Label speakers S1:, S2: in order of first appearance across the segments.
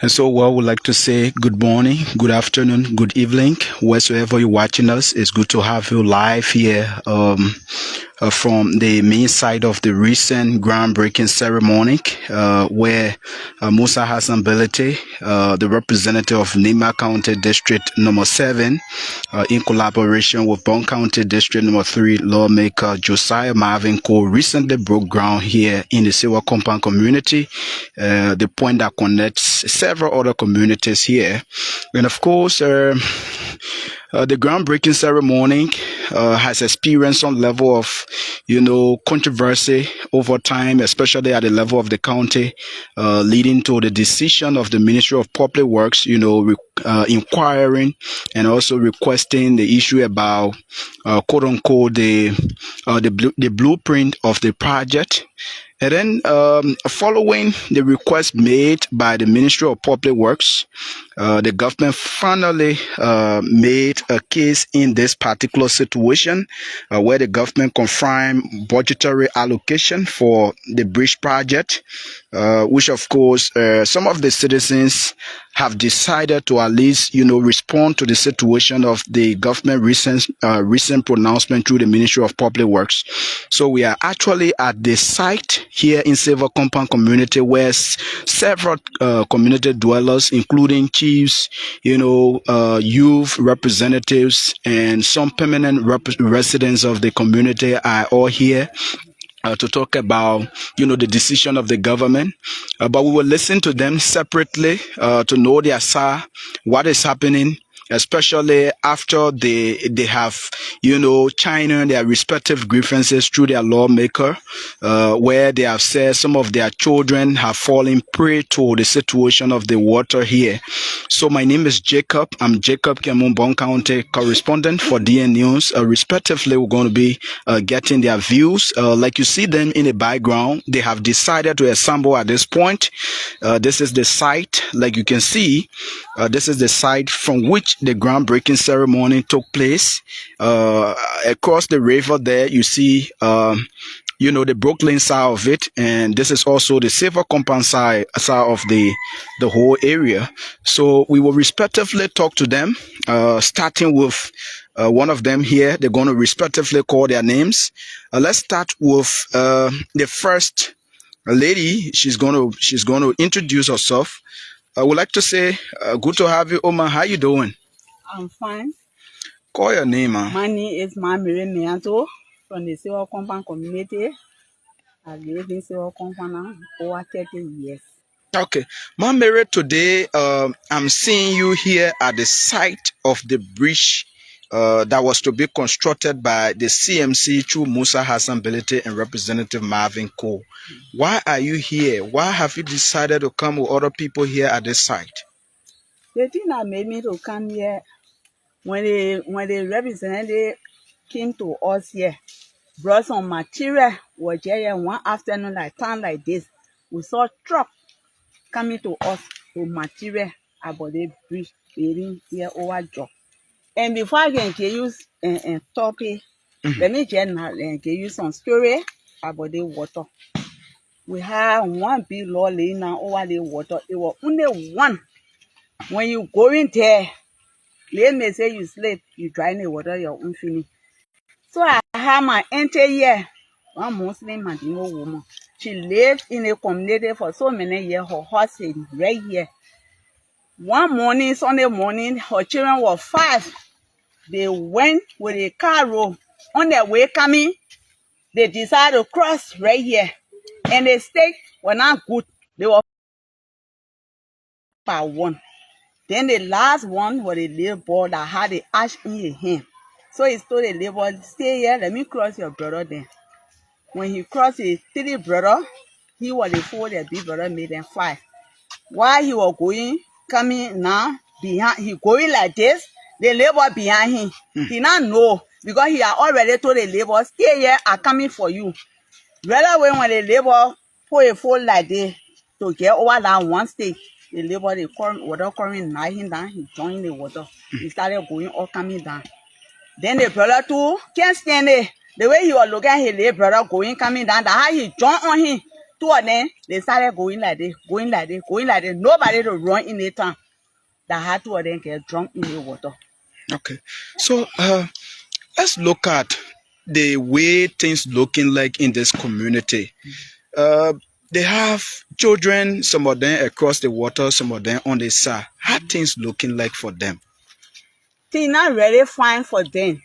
S1: And so, well, we'd like to say good morning, good afternoon, good evening, wheresoever you're watching us. It's good to have you live here from the main side of the recent groundbreaking ceremony where Musa Hassan Belete, the representative of Nima County District number 7, in collaboration with Bong County District number 3 lawmaker Josiah Marvin Cole, recently broke ground here in the Silver Compound community, the point that connects several other communities here. And of course, the groundbreaking ceremony has experienced some level of, controversy over time, especially at the level of the county, leading to the decision of the Ministry of Public Works, inquiring and also requesting the issue about, quote unquote, the blueprint of the project. And then, following the request made by the Ministry of Public Works, the government finally made a case in this particular situation where the government confirmed budgetary allocation for the bridge project, which of course some of the citizens have decided to at least respond to the situation of the government recent pronouncement through the Ministry of Public Works. So we are actually at the site here in Silver Compound community where several community dwellers, including chiefs, youth representatives, and some permanent residents of the community are all here to talk about, the decision of the government. But we will listen to them separately to know their side, what is happening, especially after they have, china their respective grievances through their lawmaker, where they have said some of their children have fallen prey to the situation of the water here. So my name is Jacob. I'm Jacob Kemun, Bong County correspondent for DN News. Respectively, we're going to be getting their views. Like you see them in the background, they have decided to assemble at this point. This is the site, like you can see. This is the site from which the groundbreaking ceremony took place. Across the river there, you see, the Brooklyn side of it, and this is also the Silver Compound side of the whole area. So we will respectively talk to them, starting with one of them here. They're going to respectively call their names. Let's start with the first lady. She's going to introduce herself. I would like to say, good to have you, Oma. How you doing?
S2: I'm fine.
S1: Call your name, man.
S2: My name is Mamiri Mianto from the Silver Compound community. I live in Silver Compound now over 30 years.
S1: Okay. Mamiri, today I'm seeing you here at the site of the bridge that was to be constructed by the CMC through Musa Hassan Belete and Representative Marvin Cole. Why are you here? Why have you decided to come with other people here at this site?
S2: The thing that made me to come here, when the representative came to us here, brought some material, was here one afternoon like time like this, we saw truck coming to us with material about the bridge building here over job. And before I can give you a topic, let me just give you some story about the water. We have one big law laying down over the water. It was only one. When you go in there, let me say you sleep, you dry in the water, your own finish. So I have my auntie here, one Muslim Mandingo woman. She lived in the community for so many years. Her house is right here. One morning, Sunday morning, her children were 5. They went with a car road. On their way coming, they decided to cross right here. And the stakes were not good. They were by one. Then the last one was a little boy that had the ash in his hand. So he told the little boy, stay here, let me cross your brother then. When he crossed his 3 brother, he was the 4, the big brother made them 5. While he was coming now, behind, he going like this, the labor behind him. He not know, because he had already told the labor, stay here, I'm coming for you. Right away when the labor put a foot like this to get over that one stage, the labor, the water coming, knock him down, he joined the water. He started going or coming down. Then the brother too can't stand it. The way he was looking at his little brother going, coming down, that how he jumped on him Two of them, they started going like this, going like this, going like this. Nobody to run in the town. That had two of them get drunk in the water.
S1: Okay. So let's look at the way things looking like in this community. They have children, some of them across the water, some of them on the side. How things looking like for them?
S2: Things not really fine for them.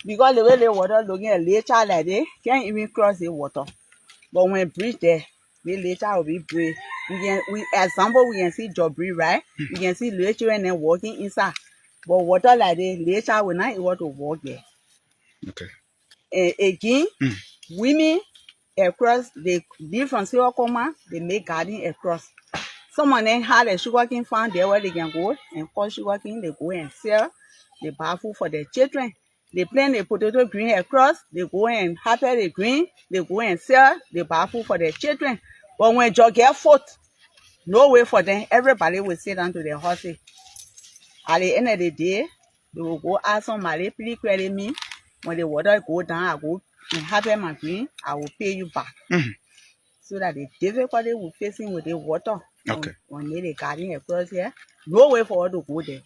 S2: Because the way the water looking at later like they can't even cross the water. But when bridge there, the later will be brave. Example, we can see Jobri, right? We can see little children then walking inside. But water like this, later will not able to walk there.
S1: Okay.
S2: Again, women across, they live from Siwakoma, they make garden across. Some of them had a sugarcane farm there where they can go and cut sugarcane, they go and sell. They buy food for their children. They plant the potato green across, they go and harvest the green, they go and sell, they buy food for their children. But when you get food, no way for them, everybody will sit down to their horses. At the end of the day, they will go ask somebody, please credit me. When the water go down, I go and harvest my green, I will pay you back. So that the difficulty we're facing with the water,
S1: Okay.
S2: when they garden across here, no way for us to go there.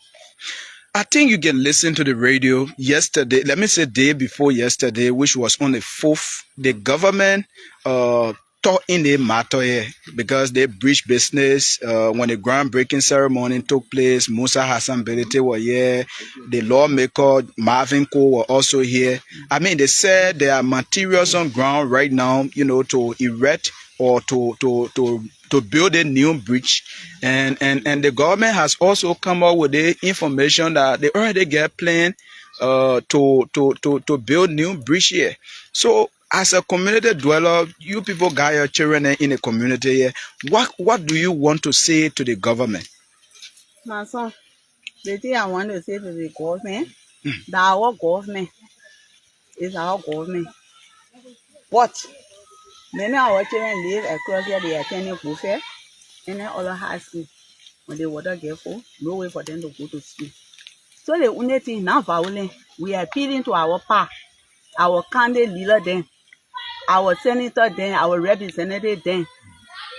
S1: I think you can listen to the radio yesterday, let me say day before yesterday, which was on the 4th. The government taught in the matter here because they bridge business. When the groundbreaking ceremony took place, Musa Hassan Belete were here. The lawmaker Marvin Cole were also here. I mean, they said there are materials on ground right now, to erect or to build a new bridge, and the government has also come up with the information that they already get plan to build new bridge here. So as a community dweller, you people got your children in the community here. What do you want to say to the government?
S2: My son, the thing I want to say to the government, that our government is our government. But many of our children live across here, they attend buffet and then other high school. When the water get full, no way for them to go to school. So the only thing now violent, we are appealing to our park, our county leader then, our senator then, our representative then.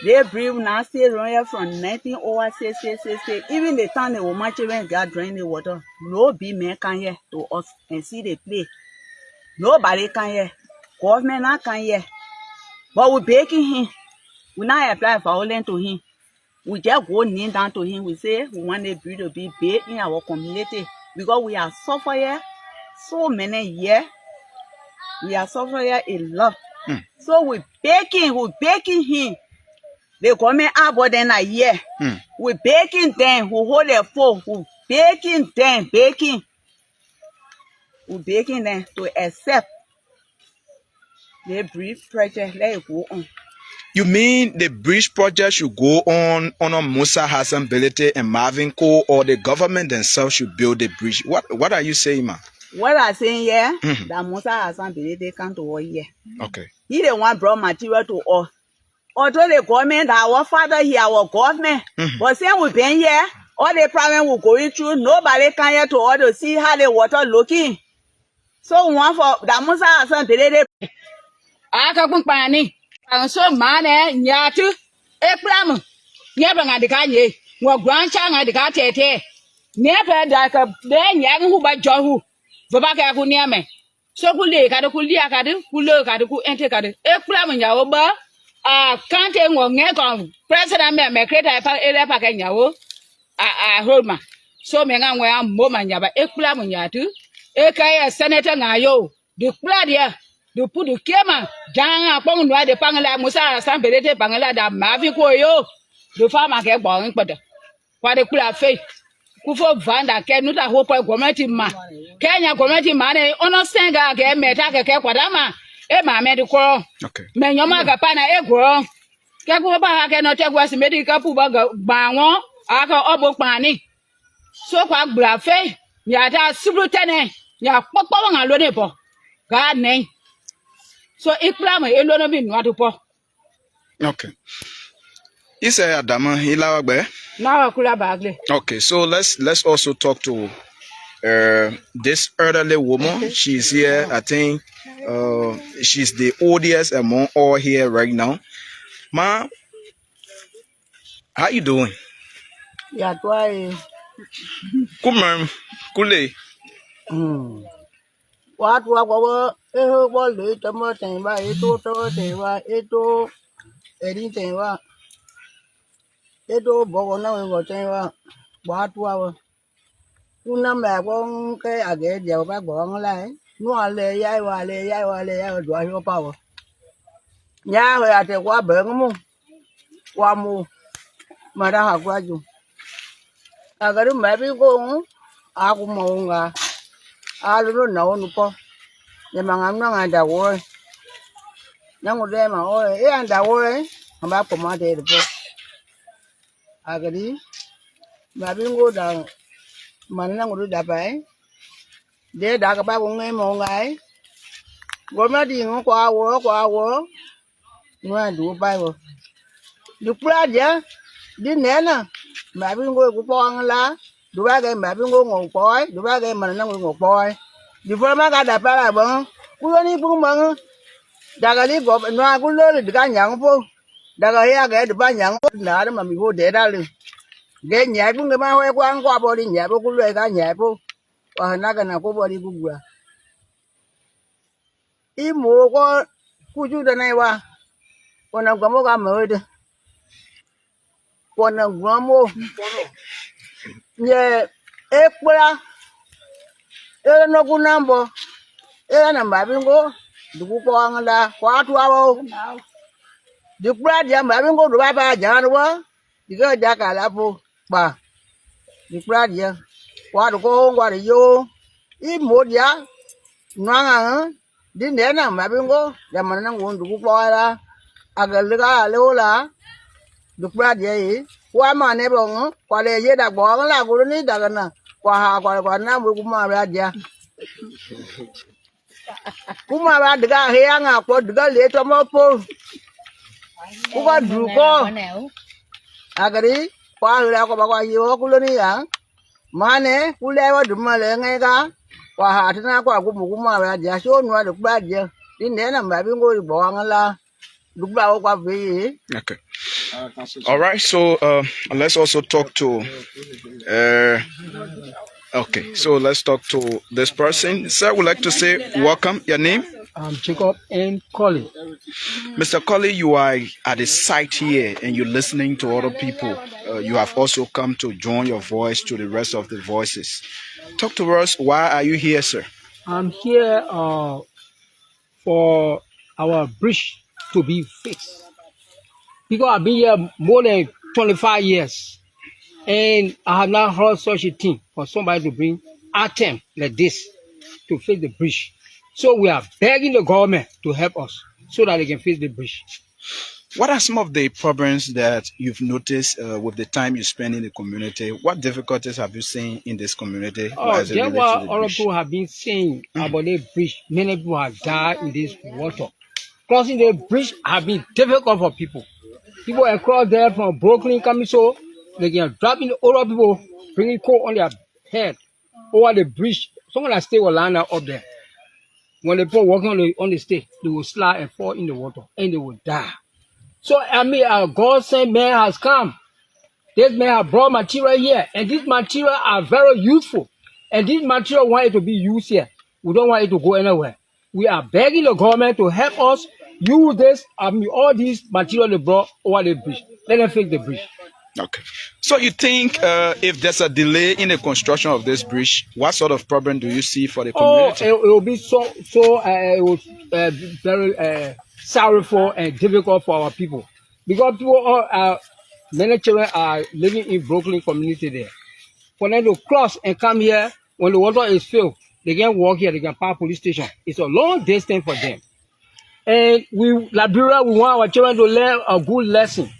S2: They breathe now stay around here from 1906. Even the time the woman children got drain the water, no big man come here to us and see the play. Nobody come here. Government not come here. But we begging him. We not apply violence to him. We just go kneel down to him. We say we want the bridge to be big in our community because we are suffering here so many years. We are suffering here a lot. So we begging him. The government about them a year. We begging them. We hold their phone. We begging them. We begging them to accept the bridge project. Let it go on.
S1: You mean the bridge project should go on under Musa Hassan Belete and Marvin Cole, or the government themselves should build the bridge? What are you saying, man?
S2: What I'm saying here, that Musa Hassan Belete come to us here.
S1: Okay.
S2: He the one brought material to us. Although the government, our father here, our government, but since we've been here, all the problems we're going through, nobody come here to us to see how the water looking. So we want for that Musa Hassan Belete. Aka kumpani, ang so mane nyatu, eklam, nyaba ngadika nye, wa grancha ngadika tete, nyaba daka de nyang hu ba johu, vabaka ku nyame. So kule kadu kulia kadu, kulo kadu ku ente kadu, eklam nyawo ba. Kante ngonge kon president me kreta pa ele pa kenyawo holma so me nga ngwa moma nyaba ekula munyatu ekaya senator ngayo de kula dia de pudu kema janga pong nwa de pangala Musa Sambelete pangala da mavi ko yo de fama ke gbon podo kwa de kula fe ku fo vanda ke nuta ho po gometi ma Kenya gometi ma ne ono senga ke meta ke kwadama e ma me de ko me nyoma ga pa na egro ke ko ba ke no te gwa si medical pu ba gba won aka obo pani so kwa gbra fe ya ta subrutene ya popo wa lo ne po ga ne so ikla mo elo no bi nu atupo.
S1: Okay. You say Adama Ilawagbe?
S2: Now kula bagle.
S1: Okay, so let's also talk to this elderly woman. She's here. I think she's the oldest among all here right now.
S3: Ma, how you doing?
S4: Yeah, try.
S3: Kumam, kule.
S4: What, what, little more thing by it, anything, it, Bogona, what, Una mẹ con cái à ghế dầu bác bọn lại nó lê dai đuổi vô bao nhà rồi à thì qua bển mu qua mu mà đã học qua chung à cái đứa mẹ biết con à cũng mong à lúc nó nấu po nhưng mà ngắm nó ngày đầu rồi nó một đêm mà ôi ấy anh đầu rồi mà bác cũng mà thế được po à cái đi mà biết con đầu mà nó một đứa đạp ấy để đã các bác cũng nghe một ngày rồi mà đi nó qua nó đủ bay rồi được ra vậy đi nè nè mẹ biết ngồi của con lá đủ ba cái mẹ biết ngồi ngồi bói đủ ba cái mình nó ngồi bói đi phải mà cái đạp lại bằng cú lên đi cũng bằng đã cái đi bỏ nó cú lên được cái nhang phố đã cái được ba nhang phố nè đó mà mình vô để ra luôn cái nhảy cũng cái mà quay qua bò đi nhảy phố cú lên cái nhảy phố và nó cái nào cú bò đi cũng vừa ý mua có cú chú đây này qua con nào có mua cái mới đi con nào có mua nye ekpla era no kunambo era na mbabingo dukuko angala kwatu abo dikura dia mbabingo do baba janwa diga jaka lapo ba dikura dia kwatu ko ngwari yo I modia nwanga di nena mbabingo ya manana ngundu kuko ara agaliga leola dikura dia yi wa mane bongo kwa le ye da bo la ko ni da kana kwa na bu kuma ba dia kuma ba daga he anga ko daga le to mo po ku ka du ko agari kwa la ko ba kwa yo ku ni ya mane ku le wa du ma le ngai ka kwa ha thina kwa ku mu kuma ba dia so nwa de ba dia ni ne na ba bi ngo bo anga la du ba kwa bi.
S3: Okay. All right. So let's also talk to. Okay. So let's talk to this person. Sir, would like to say welcome. Your name?
S5: Jacob and Colley.
S3: Mr. Colley, you are at the site here and you're listening to other people. You have also come to join your voice to the rest of the voices. Talk to us. Why are you here, sir?
S5: I'm here for our bridge to be fixed. Because I've been here more than 25 years. And I have not heard such a thing for somebody to bring attempt like this to fix the bridge. So we are begging the government to help us so that they can fix the bridge.
S3: What are some of the problems that you've noticed with the time you spend in the community? What difficulties have you seen in this community?
S5: There were other people have been saying about the bridge. Many people have died in this water. Crossing the bridge has been difficult for people. People across there from Brooklyn coming so they can drop in other people bringing coal on their head over the bridge. Someone that stay will line up there. When the people walking on the stage, they will slide and fall in the water and they will die. So I mean, our God sent man has come. This man has brought material here, and these material are very useful. And this material want it to be used here. We don't want it to go anywhere. We are begging the government to help us use this. I mean, all these material they brought over the bridge. Let them fix the bridge.
S3: Okay. So you think if there's a delay in the construction of this bridge, what sort of problem do you see for the community?
S5: It will be it will be very sorrowful and difficult for our people. Because people many children are living in Brooklyn community there. For them to cross and come here, when the water is filled, they can walk here, they can park police station. It's a long distance for them. And Liberia, we want our children to learn a good lesson.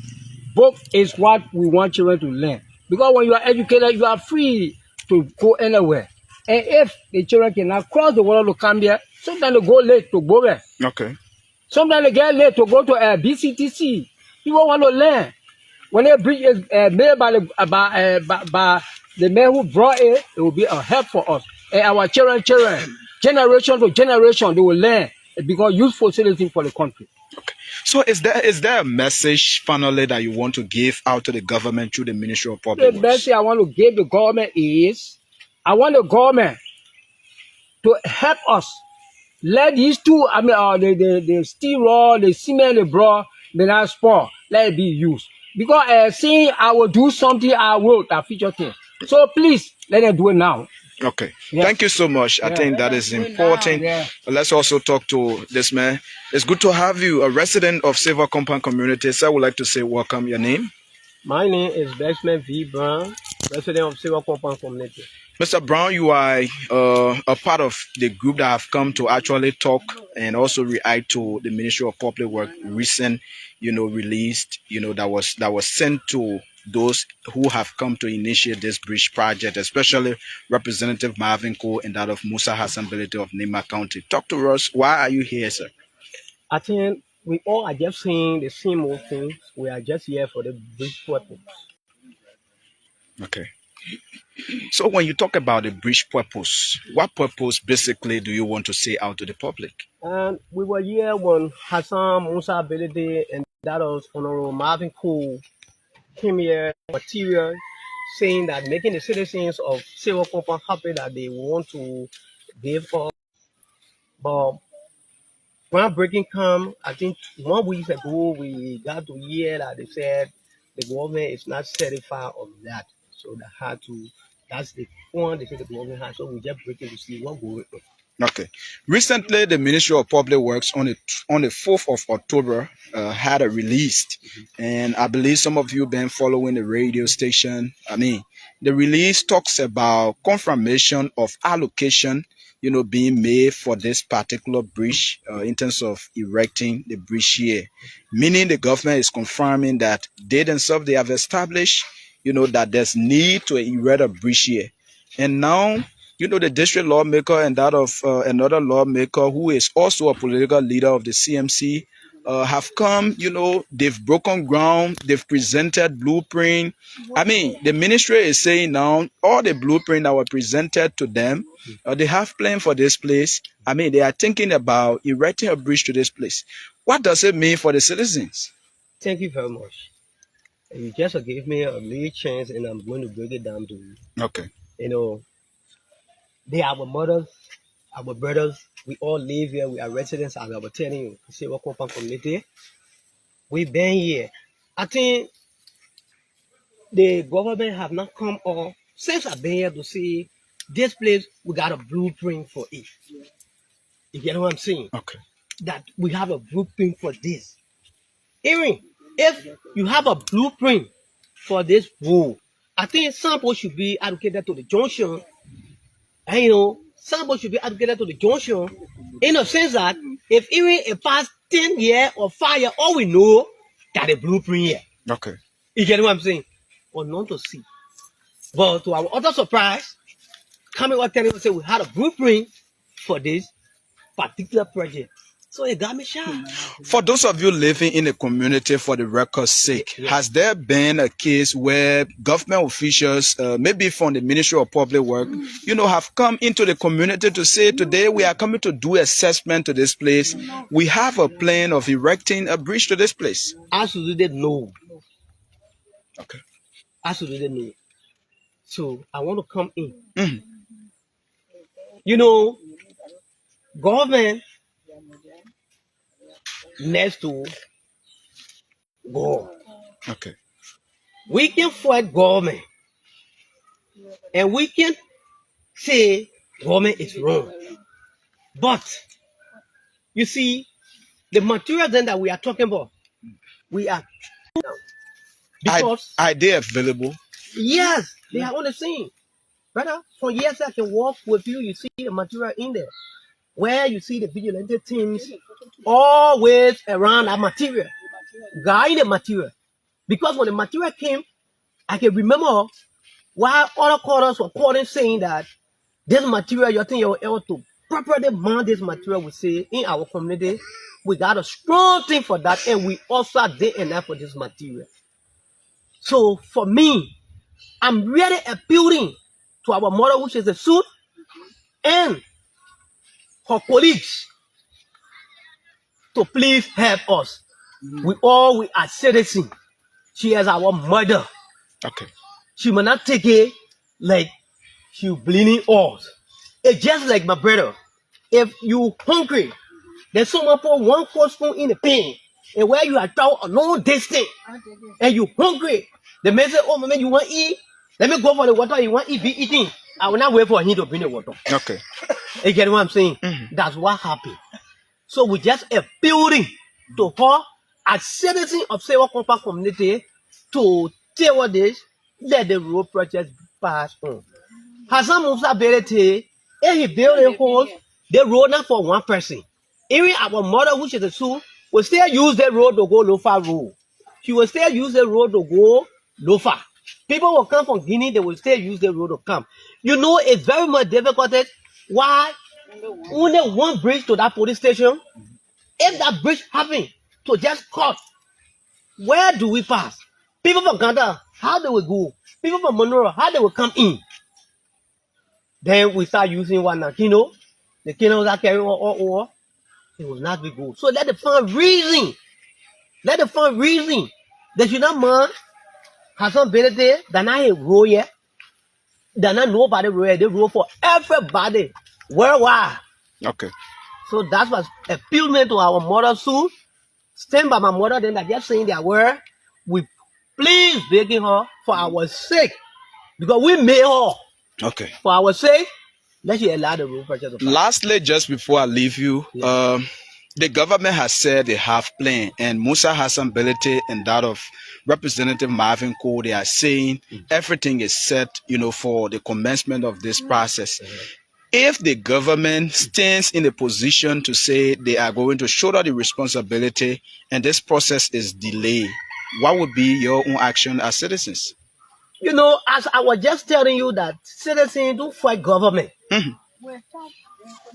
S5: Book is what we want children to learn. Because when you are educated, you are free to go anywhere. And if the children cannot cross the water to come here, sometimes they go late to go there.
S3: Okay.
S5: Sometimes they get late to go to BCTC. People want to learn. When the bridge is made by the man who brought it, it will be a help for us. And our children, generation to generation, they will learn. It becomes useful citizen for the country.
S3: Okay. So is there a message finally that you want to give out to the government through the Ministry of
S5: The
S3: Public Works?
S5: message I want to give the government is, I want the government to help us. Let these two, the steel rod, the cement, the bro, may not spoil. Let it be used. Because saying I will do something, I will, that future thing. So please, let them do it now.
S3: Okay.
S5: Yes.
S3: Thank you so much. I think that is important.
S5: Yeah.
S3: Let's also talk to this man. It's good to have you, a resident of Silver Compound community. So I would like to say welcome. Your name?
S6: My name is Bestman V. Brown, resident of Silver Compound community.
S3: Mr. Brown, you are a part of the group that have come to actually talk and also react to the Ministry of Public Works recent, released, that was sent to those who have come to initiate this bridge project, especially Representative Marvin Cole and that of Musa Hassan Belete of Nema County. Talk to us. Why are you here, sir?
S6: I think we all are just saying the same old things. We are just here for the bridge purpose.
S3: Okay. So when you talk about the bridge purpose, what purpose basically do you want to say out to the public?
S6: And we were here when Hassan Musa Belede and that of Honorable Marvin Cole came here material saying that making the citizens of Silver Compound happy that they want to give up. But groundbreaking come, I think 1 week ago, we got to hear that they said the government is not certified of that. So they had to, that's the one they said the government has. So we just breaking to see what going on.
S3: Okay. Recently, the Ministry of Public Works on the 4th of October had a release, and I believe some of you been following the radio station. The release talks about confirmation of allocation, being made for this particular bridge in terms of erecting the bridge here, meaning the government is confirming that they themselves they have established, that there's need to erect a bridge here, and now. The district lawmaker and that of another lawmaker who is also a political leader of the CMC have come, they've broken ground, they've presented blueprint. The ministry is saying now all the blueprint that were presented to them, they have planned for this place. They are thinking about erecting a bridge to this place. What does it mean for the citizens?
S6: Thank you very much. You just gave me a little chance and I'm going to break it down to you.
S3: Okay.
S6: They are our mothers, our brothers. We all live here. We are residents, as I was telling you, the Silver Compound community. We've been here. I think the government have not come up since I've been here to see this place. We got a blueprint for it. You get what I'm saying?
S3: Okay.
S6: That we have a blueprint for this. Even if you have a blueprint for this road, I think sample should be allocated to the junction. And somebody should be allocated to the junction in the sense that if even a past 10 years or 5 years, all we know that the blueprint here.
S3: Okay.
S6: You get what I'm saying? Or not to see. But to our utter surprise, coming up telling us say we had a blueprint for this particular project. So it got me shocked.
S3: For those of you living in the community, for the record's sake, has there been a case where government officials, maybe from the Ministry of Public Works, have come into the community to say, today we are coming to do assessment to this place. We have a plan of erecting a bridge to this place?
S6: Absolutely no.
S3: Okay.
S6: Absolutely no. So I want to come in.
S3: Mm-hmm.
S6: Government next to God.
S3: Okay.
S6: We can fight government and we can say government is wrong. But you see, the material then that we are talking about, we are because
S3: Are they available?
S6: yes, they are on the scene. Brother, for years I can walk with you, you see the material in there. Where you see the vigilante teams always around that material, guide the material. Because when the material came, I can remember while other quarters were calling saying that this material, you think you're able to properly mount this material, we say in our community, we got a strong thing for that, and we also day and night for this material. So for me, I'm really appealing to our mother, which is the suit, and her colleagues to please help us. We all we are citizens. She is our mother.
S3: Okay.
S6: She will not take it like she bleeding us. It's just like my brother. If you hungry, there's someone put 1 4 spoon in the pan, and where you are down a long distance, and you hungry, the man say, "Oh, man, you want to eat? Let me go for the water. You want to eat? Be eating. I will not wait for him to bring the water."
S3: Okay.
S6: You get what I'm saying? That's what happened. So we just appealing to her as citizen of Sewa Compound community to tell what this, let the road project pass on. Hassan Musa ability, if he build a house, the road not for one person. Even our mother, which is a Sioux, will still use the road to go Lofa Road. She will still use the road to go Lofa. People will come from Guinea, they will still use the road to come. You know, it's very much difficult. Why? Only one bridge to that police station. If that bridge happen to just cut, where do we pass? People from Ghana, how they will go? People from Monroe, how they will come in? Then we start using one Nakino. The Kino that carry all, it will not be good. So let the fund reason. Let the fund reason. They should not man have some ability that not a rule yet. That not nobody rule. They rule for everybody worldwide.
S3: Okay.
S6: So that's what appealing to our mother soon. Stand by my mother, then that just saying their word. We please begging her for our sake. Because we made her.
S3: Okay.
S6: For our sake, let you allow the road project to pass.
S3: Lastly, just before I leave you, the government has said they have plan, and Musa Hassan Belete and that of Representative Marvin Cole, they are saying everything is set, for the commencement of this process. If the government stands in a position to say they are going to shoulder the responsibility and this process is delayed, what would be your own action as citizens?
S6: As I was just telling you that citizens do fight government.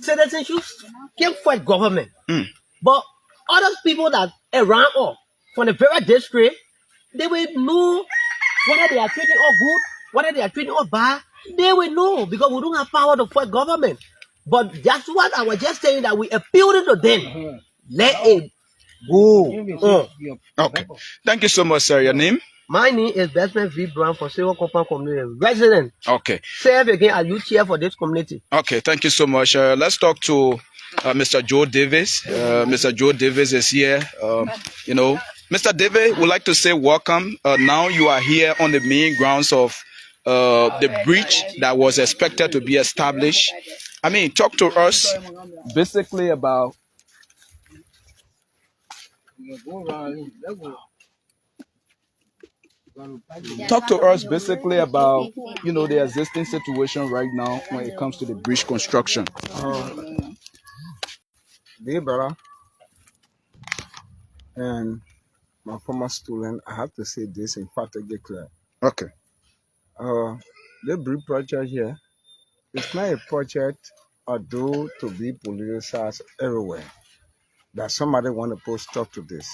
S6: Citizens can't fight government. But other people that around us from the very district, they will know whether they are treating us good, whether they are treating us bad. They will know because we don't have power to fight government. But that's what I was just saying, that we appealed to them. Let it go.
S3: Okay. Thank you so much, sir. Your name?
S6: My name is Bestman V. Brown for Sewa Compound Community Resident.
S3: Okay.
S6: Serve again as you chair for this community.
S3: Okay, thank you so much. Let's talk to Mr. Joe Davis. Mr. Joe Davis is here. Mr. Davis would like to say welcome. Now you are here on the main grounds of the bridge that was expected to be established. Talk to us basically about the existing situation right now when it comes to the bridge construction.
S7: Dear brother and my former student, I have to say this in fact to get clear.
S3: Okay.
S7: The bridge project here is not a project although to be politicized everywhere. That somebody want to put stop to this.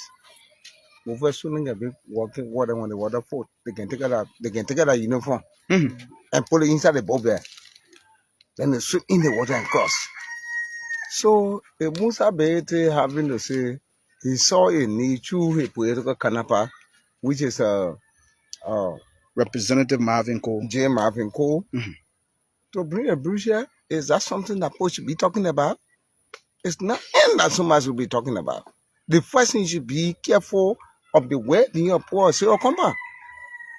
S7: Over soon a bit walking water on the waterfall, they can take out a uniform and put it inside the boat there. Then they swim in the water and cross. So if Musa Bete having to say he saw a need to a political canapa, which is
S3: Representative Marvin Cole.
S7: J. Marvin Cole, to bring a bridge here, is that something that we should be talking about? It's not that so much we'll be talking about. The first thing you should be careful of the way in your poor say or come back.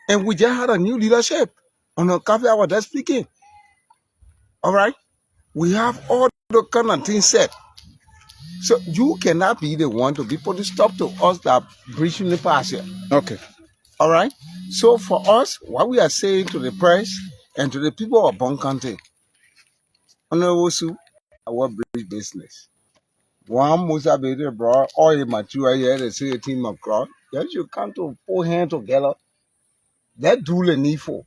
S7: And we just had a new leadership on a cafe hour that's speaking. All right? We have all the kind of things said. So you cannot be the one to be put a stop to us that breaching the pass here.
S3: Okay.
S7: All right? So for us, what we are saying to the press and to the people of Bong County, Honorable Sue, our bridge business. One Musa Bede brought all the material here, they say a team of crowd. Yes, you come to put hands together. That do the needful.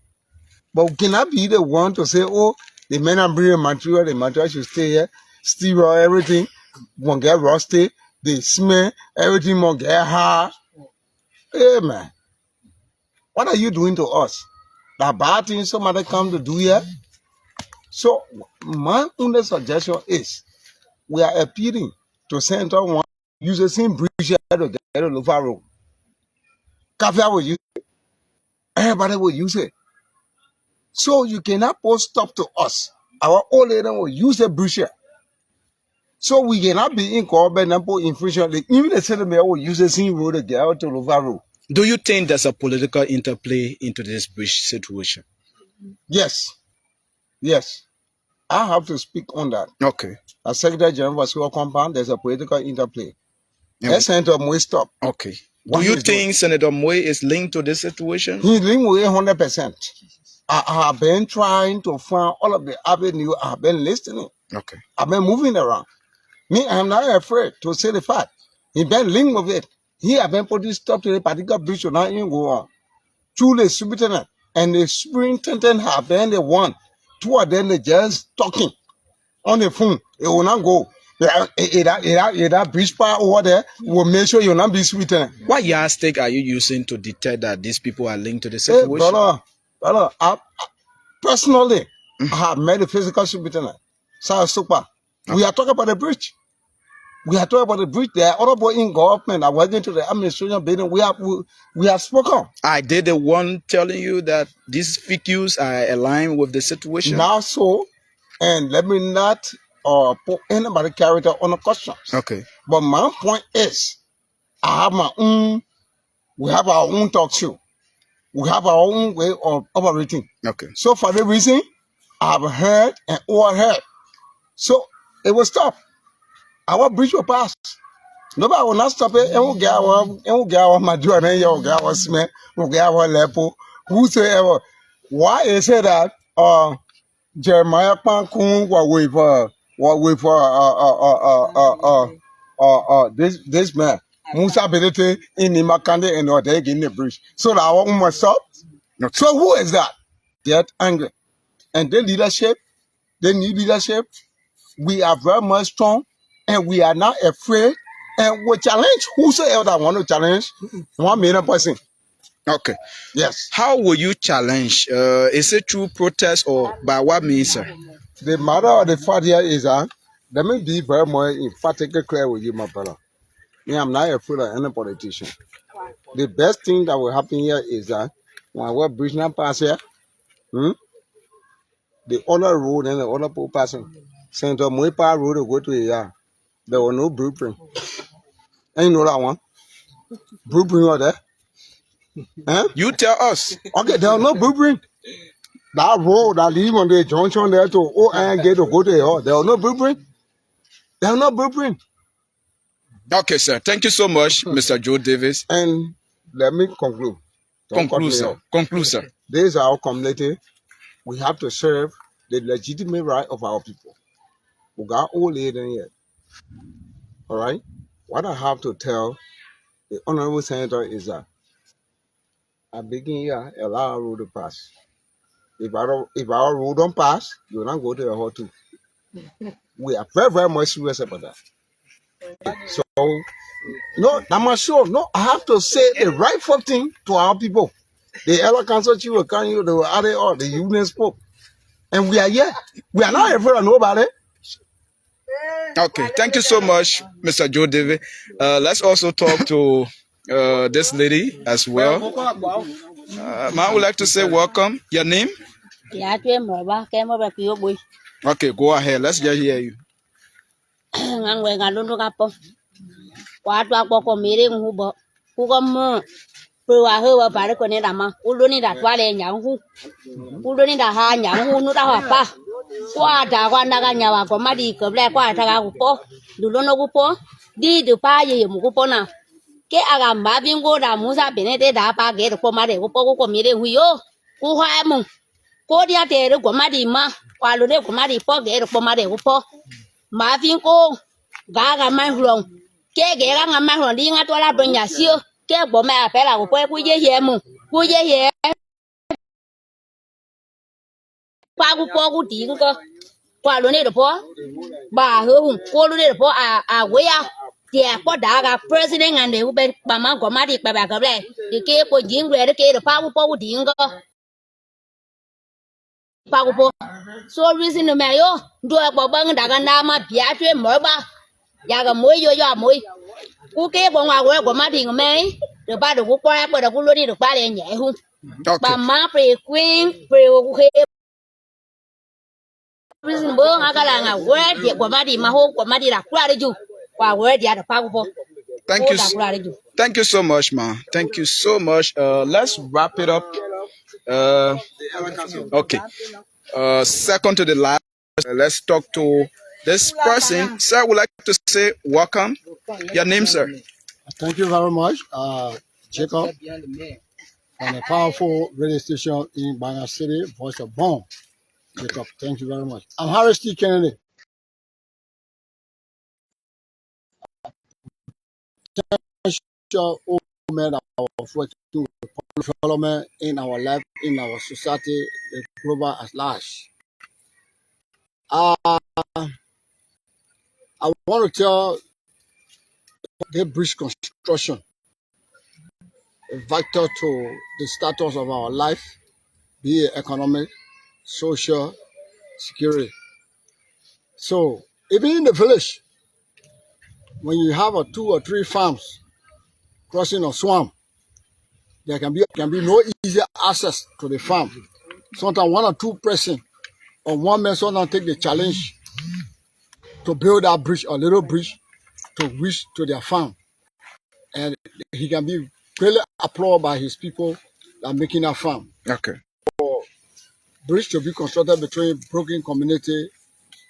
S7: But we cannot be the one to say, oh, the men are bringing material, the material should stay here, steal everything, won't get rusty, they smell, everything won't get hard. Hey, man. What are you doing to us? That bad thing somebody come to do here? So, my only suggestion is, we are appealing to Center One, use the same bridge to get a Lufa road. Kafia will use it. Everybody will use it. So you cannot put stop to us. Our old lady will use a bridge here. So we cannot be in Corbin and put infringement. Even the settlement will use the same road to get out to Lufa road.
S3: Do you think there's a political interplay into this bridge situation?
S7: Yes. Yes. I have to speak on that.
S3: Okay.
S7: As Secretary General of School Compound, there's a political interplay.
S3: Yeah.
S7: Let's Senator Moy stop.
S3: Okay.
S7: What
S3: Do you
S7: he's
S3: think
S7: doing.
S3: Senator Moy is linked to this situation?
S7: He's linked with 100%. I have been trying to find all of the avenue. I have been listening.
S3: Okay.
S7: I've been moving around. Me, I'm not afraid to say the fact. He been linked with it. He have been putting stop to the particular bridge to not even go on. Through the superintendent and the superintendent have been the one. Two of them they just talking on the phone. It will not go. That bridge part over there will make sure you will not be superintendent.
S3: What yardstick are you using to detect that these people are linked to the
S7: Hey,
S3: situation?
S7: brother, personally, I have met the physical superintendent. Sarah Super. We are talking about the bridge. We are talking about the bridge. There are other boys in government are working to the administration building. We have spoken.
S3: I did the one telling you that these figures are aligned with the situation.
S7: Now so, and let me not put anybody character on the questions.
S3: Okay.
S7: But my point is, I have my own, we have our own talk show. We have our own way of operating.
S3: Okay.
S7: So for the reason, I have heard and overheard. So it will stop. Our bridge will pass. Nobody will not stop it. And we'll get our Madura, and you'll get our Smith, we'll get our Lepo, whosoever. Why is it that Jeremiah Pankun this man Musa Bedete in the Makande and or they in the bridge. So that our must stop.
S3: Okay.
S7: So who is that? Get angry. And the leadership, they need leadership. We are very much strong and we are not afraid. And we challenge whosoever that want to challenge 1 million person.
S3: Okay.
S7: Yes.
S3: How will you challenge? Is it through protest or by what means, sir?
S7: The matter of the fact here is that let me be very more emphatically clear with you, my brother. Me, I'm not afraid of any politician. The best thing that will happen here is that when we're bridge now pass here, the other road and the other people passing. Senator Moipa road to go to here. There was no blueprint. And you know that one? Blueprint was there. Huh?
S3: You tell us.
S7: Okay, there was no blueprint. That road that leave on the junction there to ON gate to go to here, there was no blueprint. There was no blueprint.
S3: Okay, sir. Thank you so much, Mr. Joe Davis.
S7: And let me conclude.
S3: Conclude, sir. Conclude, sir.
S7: This is our community. We have to serve the legitimate right of our people. We got old lady in here. All right? What I have to tell the Honorable Senator is that I begin here, allow our road to pass. If our road don't pass, you will not go to the hall too. We are very, very much serious about that. So, no, I'm not sure. No, I have to say the rightful thing to our people. The elder council chief will come you, the union spoke. And we are here. We are not afraid of nobody.
S3: Okay, thank you so much, Mr. Joe Davis. Let's also talk to this lady as well. I would like to say welcome. Your name? Okay, go ahead. Let's just hear you.
S8: Qua trả quan daga nyawa ko madi ko ble qua ta ga ko dulo no ko di du pa ye mu ko na ke aga ma bin go da musa bene de da pa ge ko made ko mi de hu yo ku ha mu ko dia te ro ko madi ma kwa lo de ko madi po ge ko made ko po ma bin ko ga ma hlong ke ge ga ma hlong di nga to la do nya sio ke bo ma pe la ko ku ye mu ku ye pa ku po ku di ko qua luôn đi được po bà hương cô luôn đi được po quê tiệt po đã gặp president anh đều bên bà má của má đi bà gặp lại thì kia po diễn về đó kia được pa po điện cơ pa po so reason mà yo đôi bộ băng đã gan mà bia chuyện mở ba ya ga moy yo yo moy ku ke bo wa we go ma ding me de ba de ku kwa ba de ku lo ni de pa le nye hu
S3: Okay.
S8: ba ma pre queen pre ku ke prison bo nga ga la nga we de go ma di ma ho go ma di la kwa de ju kwa we di ada pa ku po
S3: Thank
S8: ko
S3: you.
S8: da kwa de ju
S3: Thank you so much, man. Thank you so much. Let's wrap it up. Okay. Second to the last, let's talk to this person. Sir, I would like to say welcome. Your name, sir?
S9: Thank you very much, Jacob, from a powerful radio station in Banga City, Voice of Bong. Jacob, thank you very much. I'm Harris T. Kennedy. All men are working with development in our life, in our society, the global at large. I want to tell the bridge construction is vital to the status of our life, be it economic, social, security. So even in the village, when you have 2 or 3 farms crossing a swamp, there can be no easy access to the farm. Sometimes 1 or 2 person or 1 man sometimes take the challenge to build that bridge, a little bridge, to reach to their farm. And he can be really applauded by his people that are making that farm.
S3: Okay.
S9: Bridge to be constructed between broken community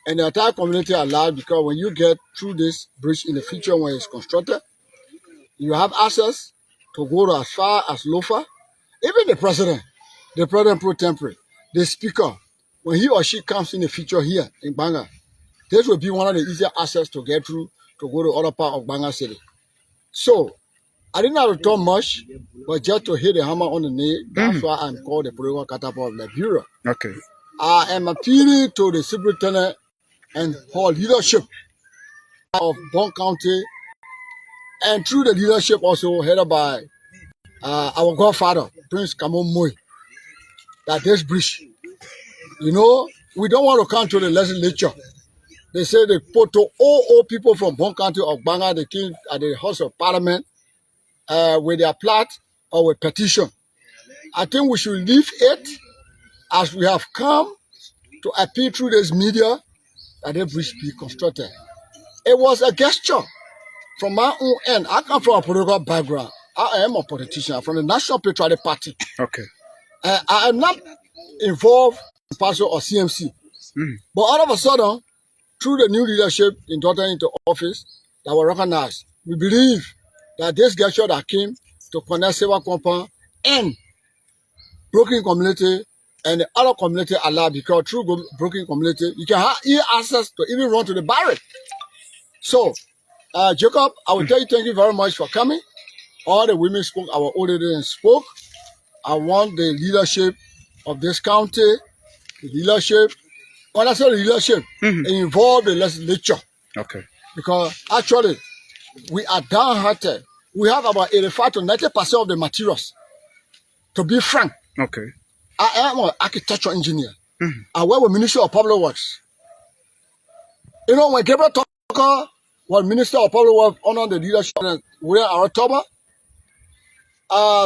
S9: and the entire community alive, because when you get through this bridge in the future when it's constructed, you have access to go to as far as Lofa. Even the president pro tempore, the speaker, when he or she comes in the future here in Banga, this will be one of the easier access to get through to go to other part of Banga City. So I didn't have to talk much, but just to hit the hammer on the nail. That's why I'm called the political catapult of the Bureau.
S3: Okay.
S9: I am appealing to the superintendent and whole leadership of Bong County, and through the leadership also headed by our godfather, Prince Kamon Moy, that this bridge, we don't want to come to the legislature. They say they put to all people from Bong County of Banga, they came at the House of Parliament with their plot or with petition. I think we should leave it as we have come to appeal through this media that the bridge be constructed. It was a gesture from my own end. I come from a political background. I am a politician from the National Patriotic Party.
S3: Okay.
S9: I am not involved in pastor or CMC. But all of a sudden, through the new leadership inducted into office that were recognized, we believe that this gesture that came to connect Silver Compound and broken community and the other community allowed, because through broken community, you can have access to even run to the barrack. So, Jacob, I will tell you thank you very much for coming. All the women spoke, our older ladies spoke. I want the leadership of this county, when I say leadership, involve the legislature.
S3: Okay.
S9: Because actually, we are downhearted. We have about 85 to 90% of the materials. To be frank,
S3: Okay.
S9: I am an architectural engineer. I work with Ministry of Public Works. When Gabriel Tucker was Minister of Public Works under the leadership of William Aratoba,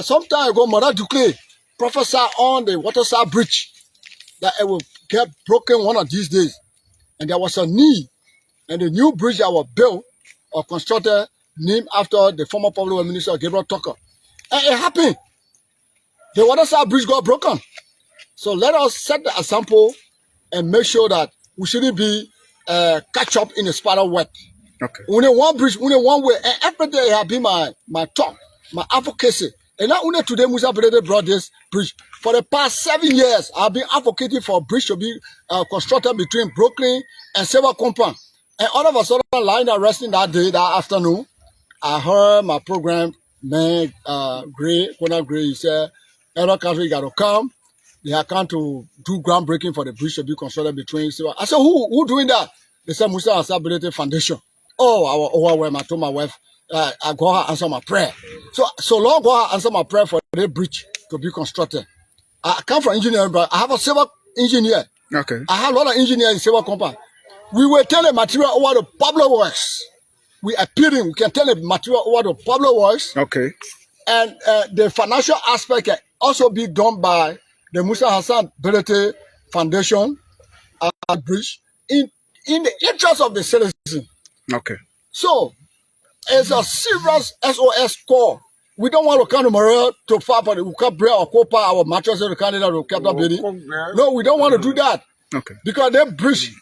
S9: some time ago, Mother Duclay prophesied on the Waterside Bridge that it will get broken one of these days. And there was a need. And the new bridge that was built or constructed named after the former Public Works Minister Gabriel Tucker. And it happened. The Waterside Bridge got broken. So let us set the example and make sure that we shouldn't be catch up in the spider web.
S3: Okay.
S9: Only one bridge, only one way. And every day have been my talk, my advocacy. And not only today Musa Brede brought this bridge. For the past 7 years, I've been advocating for a bridge to be constructed between Brooklyn and Silver Compound. And all of a sudden, lying there resting that day, that afternoon, I heard my program, man, Conan Gray, he said, Elder Country got to come. They are come to do groundbreaking for the bridge to be constructed between Silver. I said, who doing that? They said, Musa Asability Foundation. Oh, I was overwhelmed. I told my wife, I go her answer my prayer. So long go her answer my prayer for the bridge to be constructed. I come from engineering, but I have a civil engineer.
S3: Okay.
S9: I have a lot of engineers in Silver Compound. We were telling material over the public works. we appealing. We can tell the material over the public works.
S3: Okay.
S9: And the financial aspect can also be done by the Musa Hassan Belete Foundation Bridge in the interest of the citizen.
S3: Okay.
S9: So it's a serious SOS call. We don't want to come tomorrow to far, but we can't bring our copper, our mattress to the candidate to capital building. No, we don't want to do that.
S3: Okay.
S9: Because they bridge.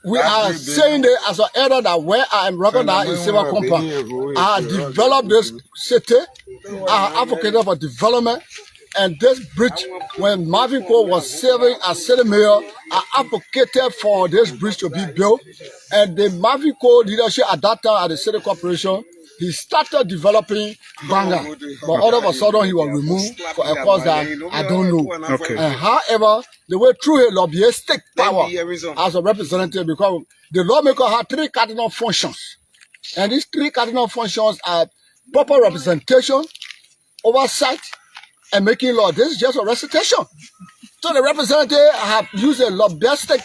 S9: We are saying that as an elder that where I am recognized in Silver Compound, I have developed this city, I have advocated for development, and this bridge, when Marvin Cole was serving as city mayor, I advocated for this bridge to be built, and the Marvin Cole leadership at that time at the city corporation, he started developing Banga, but all of a sudden he was removed for a cause that I don't know.
S3: Okay.
S9: And however, the way through a lobbyistic power as a representative, because the lawmaker had 3 cardinal functions, and these 3 cardinal functions are proper representation, oversight, and making law. This is just a recitation. So the representative have used a lobbyistic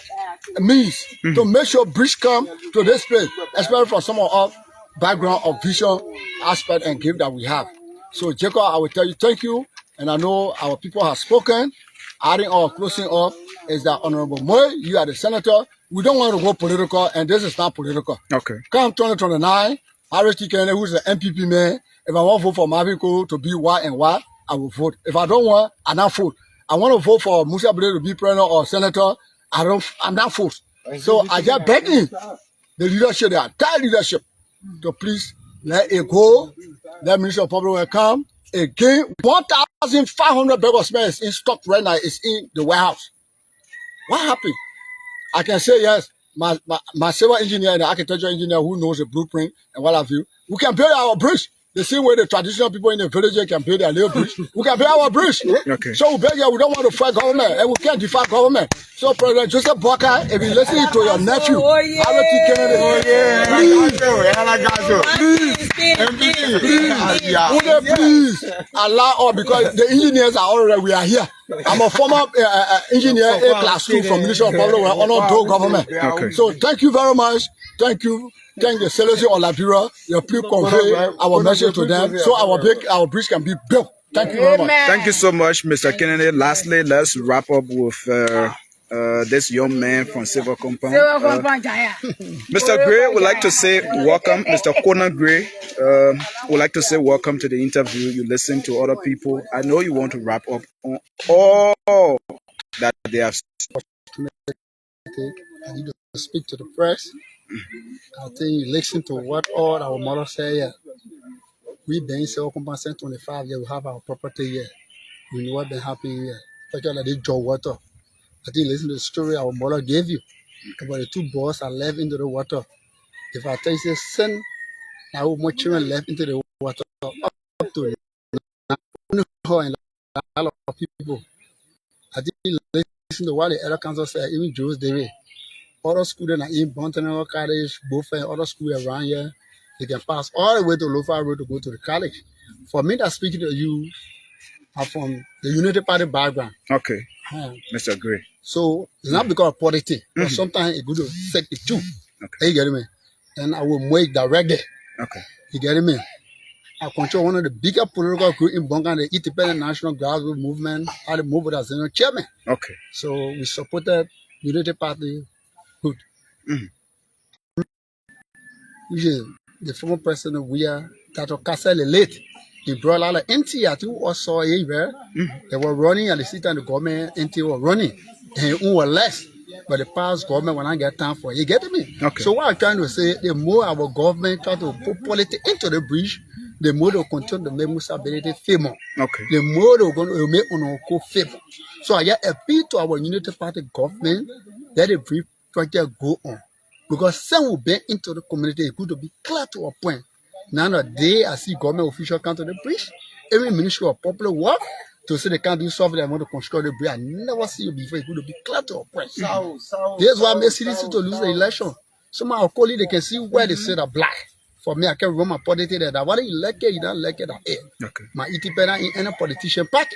S9: means to make sure bridge come to this place, especially for some of our background of vision, aspect, and gift that we have. So Jacob, I will tell you thank you, and I know our people have spoken. Adding or closing up is that Honorable Moy, you are the senator. We don't want to go political, and this is not political.
S3: Okay.
S9: Come 2029, Harris T. Kennedy, who's the MPP man, if I want to vote for Marvin Cole to be Y and Y, I will vote. If I don't want, I not vote. I want to vote for Musa Bide to be president or senator, I'm not vote. So I just begging the leadership, the entire leadership, to please let it go. Let Minister of Public Works come. Again, 1,500 bag of cement is in stock right now. It's in the warehouse. What happened? I can say yes. My civil engineer and the architectural engineer who knows the blueprint and what have you, we can build our bridge. The same way the traditional people in the village can build their little bridge. We can build our bridge.
S3: Okay.
S9: So we don't want to fight government, and we can't defy government. So President Joseph Boakai, if you listen to your nephew, Harris T. Kennedy, please allow us, because the engineers are already, we are here. I'm a former engineer in class 2 from Ministry of Public Works, under Dole government.
S3: Okay.
S9: So thank you very much. Thank you. Thank the Celestial of Liberia. You please convey our message to them so our bridge can be built. Thank you very much.
S3: Thank you so much, Mr. Kennedy. Lastly, let's wrap up with this young man from Silver Compound. Mr. Gray would like to say welcome. Mr. Conan Gray would like to say welcome to the interview. You listen to other people. I know you want to wrap up on all that they have.
S9: I need to speak to the press. I think you listen to what all our mothers say here. We been in Silver Compound since 25 years. We have our property here. We know what been happening here. Especially the draw water. I think listen to the story our mother gave you about the 2 boys that left into the water. If I tell you, say, son, how much children left into the water up to now, and a lot of people. I think listen to what the elder council said, even Joe's David. Other schools that are in Bontanel College, both and other schools around here, they can pass all the way to Lofa Road to go to the college. For me, that's speaking to you, I'm from the Unity Party background.
S3: Okay, Mr. Gray.
S9: So it's not because of politics, but sometimes it's good to set the two. Okay. You get me? And I will make directly.
S3: Okay.
S9: You get me? I control one of the bigger political groups in Bong County, the Independent National Grassroots Movement, I the movement as the chairman.
S3: Okay.
S9: So we supported Unity Party. Good. Which is the former president of WIA, Tato Kassel late. He brought a lot of NT who also here. They were running and the city and the government NT were running. And who were less. But the past government when I get time for it. You get me?
S3: Okay.
S9: So what I'm trying to say, the more our government try to put politics into the bridge, the more they'll continue to make Musa Bide famous.
S3: Okay.
S9: The more they're going to make Onoko famous. So I appeal to our Unity Party government that the bridge project go on. Because some will be into the community, it's good to be clear to a point. Now a day I see government officials come to the bridge, every Ministry of Public Works, to say they can't do something, they want to construct the bridge. I never see you before, it's good to be clear to a point. That's why I'm CDC to lose the election. Some of our colleagues, they can see where they say they're black. For me, I can run my politics that whether you like it, you don't like it,
S3: okay.
S9: My independent in any politician party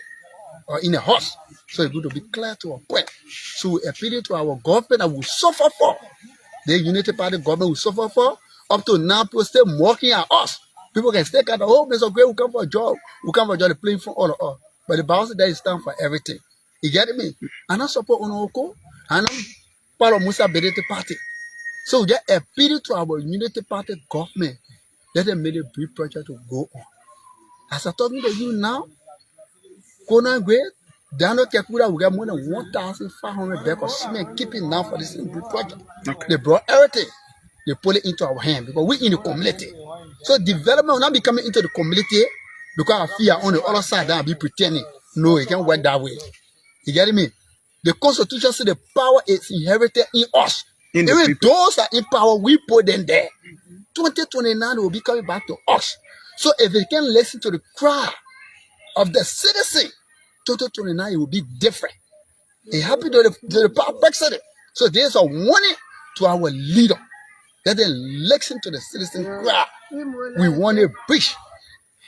S9: or in a horse. So it's good to be clear to a point. So we appeal to our government that will suffer for. The Unity Party government will suffer for, Up to now, people still mocking at us. People can still cut, oh, Mr. Gray, we come for a job. We come for a job, they're playing for all of us. But the Bible says that is time for everything. You get me? And I support Onoko, and I'm part of Musa Bedete Party. So we get appeal to our Unity Party government. Let them make a brief project to go on. As I'm talking to you now, Conan Gray, Daniel Kekura, we got more than 1,500 bags of cement keeping now for this brief project. Okay. They brought everything. They put it into our hand because we in the community. So development will not be coming into the community because I fear on the other side that I'll be pretending. No, it can't work that way. You get me? The Constitution says the power is inherited in us. Even those that are in power, we put them there. 2029 will be coming back to us. So if they can listen to the cry of the citizen, 2029 it will be different. It happened to the power president. So there's a warning to our leader. Let them listen to the citizen cry. We want a bridge.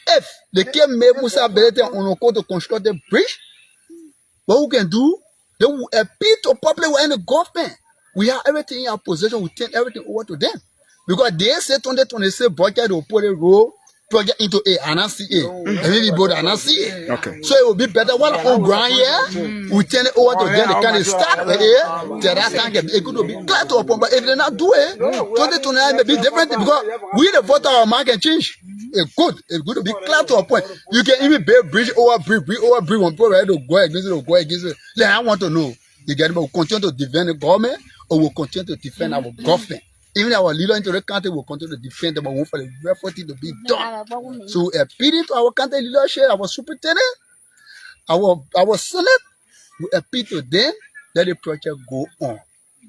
S9: If they can make Musa Belete Onoko to construct a bridge, what we can do, they will appeal to public and the government. We have everything in our possession. We turn everything over to them. Because they say 2026 budget will put a road project into A and not see A. And maybe both and not see A. Okay. So it will be better when on ground here, we turn it over to them. They can start with A. Till that time it could be clear to upon. But if they not do it, 2029 may be different because we the voter our mark can change. It's good to be clear to a point. You can even build bridge over bridge one people ready to go against it. Then I want to know. You get me? We'll continue to defend the government or we'll continue to defend our government. Even our leader into the country will continue to defend them, but won't for the effort to be done. So appealing to our country leadership, our superintendent, our senate, we appeal to them, let the project go on.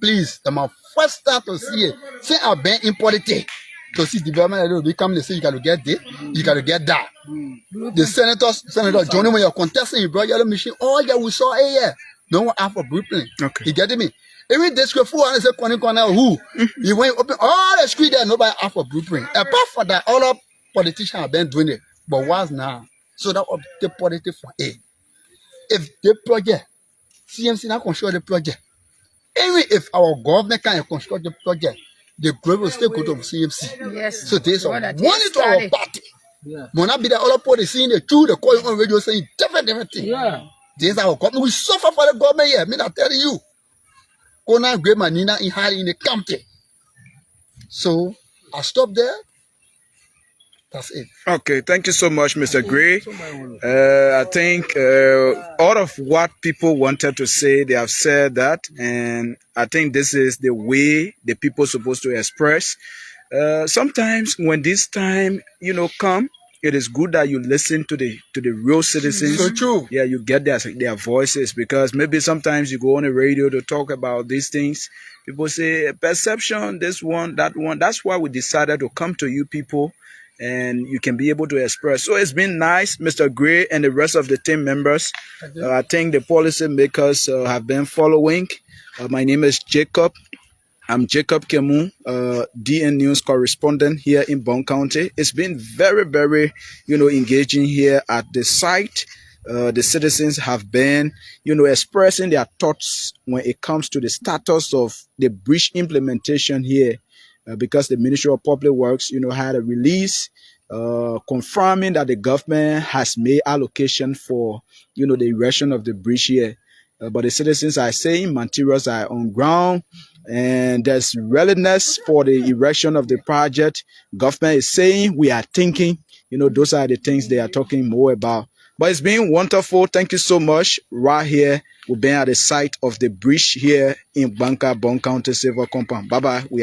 S9: Please, that's my first time to see it. Say I've been in politics. To see development, they will become, they say you got to get this, you got to get that. The Senator Johnny, when you're contesting, you brought your machine, oh yeah, we saw it, yeah. Don't want half of Brooklyn. Okay. You get me? Even this square 400 corner who you went open all the street there, nobody half of blueprint. Apart from that, all of politicians have been doing it. But what's now? So that of the politics for A. If the project, CMC not construct the project, even if our government can't construct the project, the growth will still go to CMC. Yes. So there's a money to our party. Yeah. Will not be that all of party seeing the truth, the calling on radio saying different things. Yeah. There's our government. We suffer for the government here. Me not telling you. Kona great manina in high in the county. So I stop there. That's it.
S3: Okay, thank you so much, Mr. Gray. I think all of what people wanted to say, they have said that, and I think this is the way the people are supposed to express. Sometimes when this time, come, it is good that you listen to the real citizens.
S9: So true.
S3: Yeah, you get their voices, because maybe sometimes you go on the radio to talk about these things. People say perception, this one, that one. That's why we decided to come to you people, and you can be able to express. So it's been nice, Mr. Gray and the rest of the team members. I think the policy makers have been following. My name is Jacob. I'm Jacob Kemu, DN News correspondent here in Bong County. It's been very, very, engaging here at the site. The citizens have been, expressing their thoughts when it comes to the status of the bridge implementation here, because the Ministry of Public Works, had a release confirming that the government has made allocation for, the erection of the bridge here. But the citizens are saying materials are on ground, and there's readiness for the erection of the project. Government is saying, we are thinking, those are the things they are talking more about. But it's been wonderful. Thank you so much. Right here, we've been at the site of the bridge here in Bong County Civil Compound. Bye-bye. We are